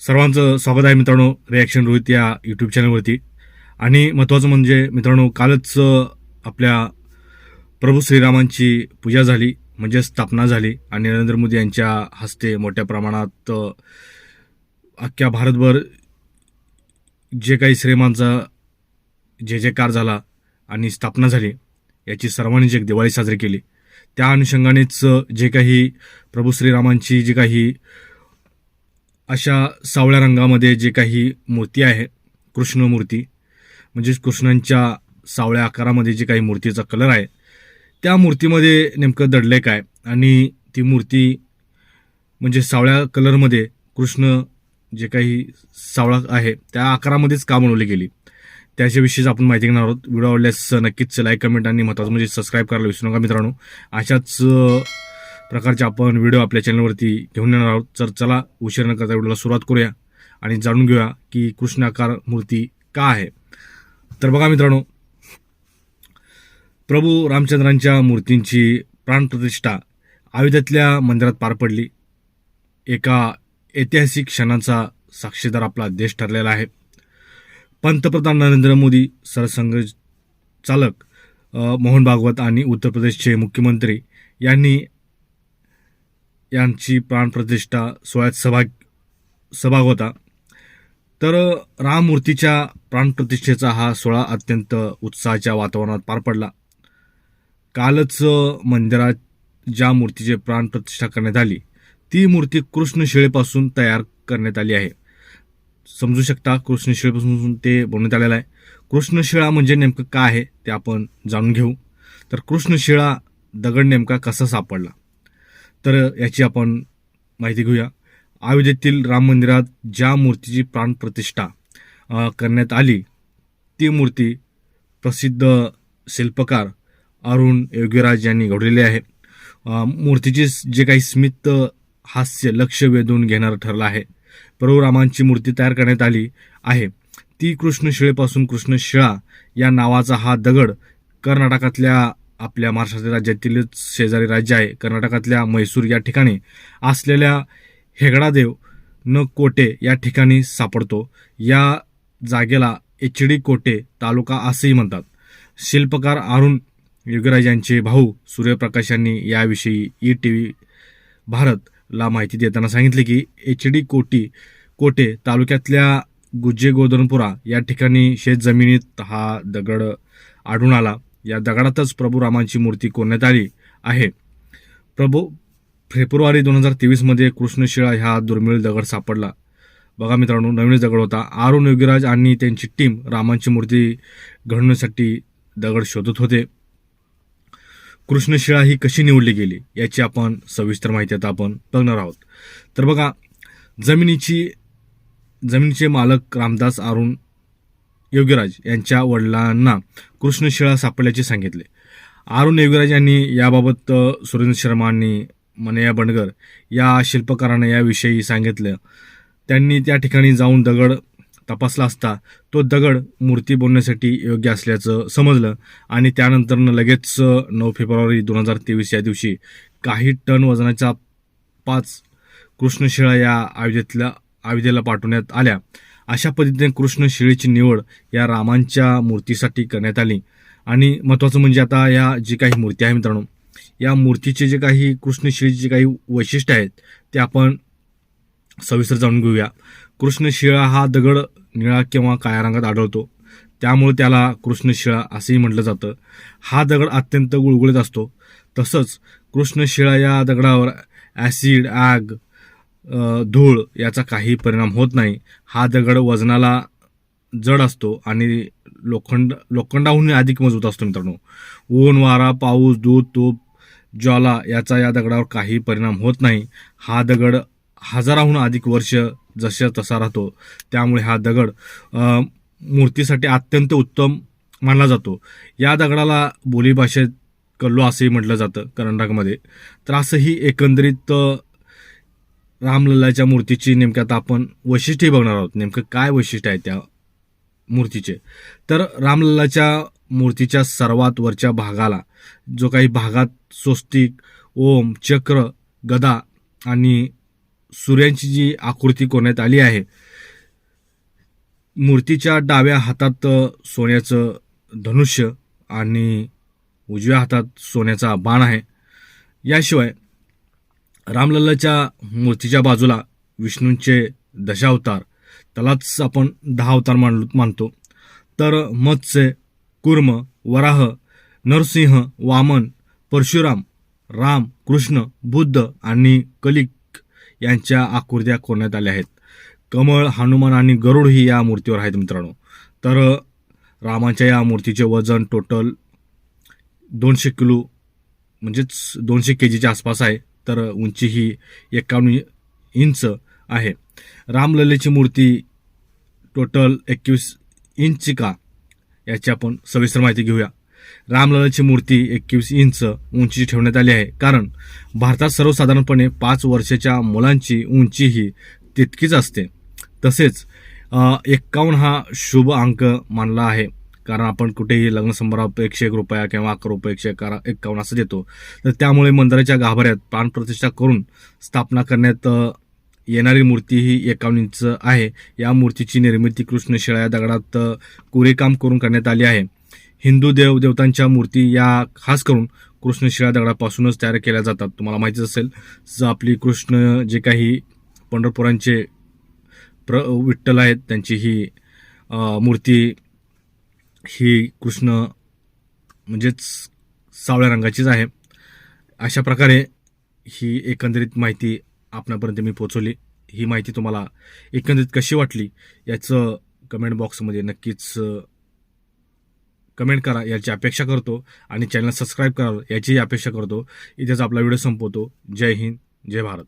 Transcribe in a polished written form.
सर्वांचं स्वागत आहे मित्रांनो रिॲक्शन रोहित या यूट्यूब चॅनलवरती. आणि महत्त्वाचं म्हणजे मित्रांनो, कालच आपल्या प्रभू श्रीरामांची पूजा झाली, म्हणजे स्थापना झाली आणि नरेंद्र मोदी यांच्या हस्ते मोठ्या प्रमाणात अख्ख्या भारतभर जे काही श्रीरामांचा जे जयकार झाला आणि स्थापना झाली, याची सर्वांनीच एक दिवाळी साजरी केली. त्या अनुषंगानेच जे काही प्रभू श्रीरामांची जी काही अशा सावळ्या रंगामध्ये जे काही मूर्ती आहे, कृष्ण मूर्ती, म्हणजेच कृष्णांच्या सावळ्या आकारामध्ये जी काही मूर्तीचा कलर आहे, त्या मूर्तीमध्ये नेमकं दडले काय आणि ती मूर्ती म्हणजे सावळ्या कलरमध्ये कृष्ण जे काही सावळा आहे त्या आकारामध्येच का बनवली गेली, त्याच्याविषयीच आपण माहिती घेणार आहोत. व्हिडिओ आवडल्यास नक्कीच लाईक, कमेंट आणि महत्त्वाचं म्हणजे सबस्क्राईब करायला विसरू नका मित्रांनो. अशाच प्रकारचे आपण व्हिडिओ आपल्या चॅनलवरती घेऊन येणार आहोत. तर चला उशीर न करता व्हिडिओला सुरुवात करूया आणि जाणून घेऊया की कृष्णाकार मूर्ती का आहे. तर बघा मित्रांनो, प्रभू रामचंद्रांच्या मूर्तींची प्राणप्रतिष्ठा अयोध्येतल्या मंदिरात पार पडली. एका ऐतिहासिक क्षणाचा साक्षीदार आपला देश ठरलेला आहे. पंतप्रधान नरेंद्र मोदी, सरसंघचालक मोहन भागवत आणि उत्तर प्रदेशचे मुख्यमंत्री यांची प्राणप्रतिष्ठा सोहळ्यात सहभाग होता. तर राममूर्तीच्या प्राणप्रतिष्ठेचा हा सोहळा अत्यंत उत्साहाच्या वातावरणात पार पडला. कालच मंदिरात ज्या मूर्तीची प्राणप्रतिष्ठा करण्यात आली, ती मूर्ती कृष्णशिळेपासून तयार करण्यात आली आहे. समजू शकता, कृष्णशिळेपासून ते बनवण्यात आलेलं आहे. कृष्णशिळा म्हणजे नेमकं काय आहे ते आपण जाणून घेऊ. तर कृष्णशिळा दगड नेमका कसा सापडला, तर याची आपण माहिती घेऊया. अयोध्येतील राम मंदिरात ज्या मूर्तीची प्राणप्रतिष्ठा करण्यात आली, ती मूर्ती प्रसिद्ध शिल्पकार अरुण योगीराज यांनी घडवलेली आहे. मूर्तीचे जे काही स्मित हास्य लक्ष वेधून घेणारं ठरलं आहे. प्रभू रामांची मूर्ती तयार करण्यात आली आहे, ती कृष्णशिळेपासून कृष्णशिळा या नावाचा हा दगड कर्नाटकातल्या आपल्या महाराष्ट्र राज्यातील शेजारी राज्य आहे कर्नाटकातल्या म्हैसूर या ठिकाणी असलेल्या हेगडादेव न कोटे या ठिकाणी सापडतो. या जागेला HD कोटे तालुका असंही म्हणतात. शिल्पकार अरुण योगीराज यांचे भाऊ सूर्यप्रकाश यांनी याविषयी ETV भारतला माहिती देताना सांगितले की HD कोटे तालुक्यातल्या गुज्जेगोदनपुरा या ठिकाणी शेतजमिनीत हा दगड आढळून आला. या दगडातच प्रभू रामांची मूर्ती कोरण्यात आली आहे. फेब्रुवारी 2023 मध्ये कृष्णशिळा ह्या दुर्मिळ दगड सापडला. बघा मित्रांनो, नवीनच दगड होता. अरुण योगीराज आणि त्यांची टीम रामांची मूर्ती घडवण्यासाठी दगड शोधत होते. कृष्णशिळा ही कशी निवडली गेली याची आपण सविस्तर माहिती आता आपण बघणार आहोत. तर बघा, जमिनीचे मालक रामदास अरुण योगीराज यांच्या वडिलांना कृष्णशिळा सापडल्याचे सांगितले. अरुण योगीराज यांनी याबाबत सुरेंद्र शर्मा आणि मनया बंडगर या शिल्पकारांना याविषयी सांगितलं. त्यांनी त्या ठिकाणी जाऊन दगड तपासला असता तो दगड मूर्ती बनवण्यासाठी योग्य असल्याचं समजलं आणि त्यानंतर लगेच 9 फेब्रुवारी 2023 या दिवशी काही टन वजनाच्या 5 कृष्णशिळा या अयोध्येला पाठवण्यात आल्या. अशा पद्धतीने कृष्णशिळेची निवड या रामांच्या मूर्तीसाठी करण्यात आली. आणि महत्त्वाचं म्हणजे आता या जी काही मूर्ती आहे मित्रांनो, या मूर्तीचे जे काही कृष्णशिळेचे जे काही वैशिष्ट्य आहेत ते आपण सविस्तर जाणून घेऊया. कृष्णशिळा हा दगड निळा किंवा काळ्या रंगात आढळतो, त्यामुळे त्याला कृष्णशिळा असंही म्हटलं जातं. हा दगड अत्यंत गुळगुळीत असतो. तसंच कृष्णशिळा या दगडावर ॲसिड, आग, धूळ याचा काही परिणाम होत नाही. हा दगड वजनाला जड असतो आणि लोखंडाहून अधिक मजबूत असतो मित्रांनो. ऊन, वारा, पाऊस, दूध, तूप, ज्वाला याचा या दगडावर काही परिणाम होत नाही. हा दगड हजाराहून अधिक वर्ष जशा तसा राहतो, त्यामुळे हा दगड मूर्तीसाठी अत्यंत उत्तम मानला जातो. या दगडाला बोलीभाषेत कल्लो असंही म्हटलं जातं कर्नाटकमध्ये. तर असंही एकंदरीत रामलल्लाच्या मूर्तीची नेमक्या आता आपण वैशिष्ट्ये बघणार आहोत. नेमकं काय वैशिष्ट्य आहे त्या मूर्तीचे, तर रामलल्लाच्या मूर्तीच्या सर्वात वरच्या भागाला जो काही भागात स्वस्तिक, ओम, चक्र, गदा आणि सूर्यांची जी आकृती कोरण्यात आली आहे, मूर्तीच्या डाव्या हातात सोन्याचं धनुष्य आणि उजव्या हातात सोन्याचा बाण आहे. याशिवाय रामलल्लाच्या मूर्तीच्या बाजूला विष्णूंचे दशावतार, त्यालाच आपण 10 अवतार मानतो. तर मत्स्य, कुर्म, वराह, नरसिंह, वामन, परशुराम, राम, कृष्ण, बुद्ध आणि कलिक यांच्या आकृत्या कोरण्यात आल्या आहेत. कमळ, हनुमान आणि गरुड ही या मूर्तीवर आहेत मित्रांनो. तर रामाच्या या मूर्तीचे वजन टोटल 200 किलो म्हणजेच 200 kgच्या आसपास आहे. तर उंची ही 51 इंच आहे. रामलल्लेची मूर्ती टोटल 21 इंच का, याची आपण सविस्तर माहिती घेऊया. रामलल्लाची मूर्ती 21 इंच उंचीची ठेवण्यात आली आहे, कारण भारतात सर्वसाधारणपणे 5 वर्षाच्या मुलांची उंची ही तितकीच असते. तसेच 51 हा शुभ अंक मानला आहे, कारण आपण कुठेही लग्न समारंभात 101 रुपया किंवा 11 रुपये 151 असं देतो. तर त्यामुळे मंदिराच्या गाभाऱ्यात प्राणप्रतिष्ठा करून स्थापना करण्यात येणारी मूर्ती ही 51 इंच आहे. या मूर्तीची निर्मिती कृष्णशिळा या दगडात कोरीवकाम करून करण्यात आली आहे. हिंदू देवतांच्या मूर्ती या खास करून कृष्णशिळा दगडापासूनच तयार केल्या जातात. तुम्हाला माहितीच असेल, आपली कृष्ण जे काही पंढरपुरांचे विठ्ठल आहेत, त्यांची ही मूर्ती ही कृष्ण म्हणजेच सावळ्या रंगाचीच आहे. अशा प्रकारे ही एकंदरीत माहिती आपणापर्यंत मी पोहोचवली. ही माहिती तुम्हाला एकंदरीत कशी वाटली याचं कमेंट बॉक्समध्ये नक्कीच कमेंट करा, याची अपेक्षा करतो. आणि चॅनल सबस्क्राईब करा याचीही अपेक्षा करतो. इथेच आपला व्हिडिओ संपवतो. जय हिंद, जय भारत.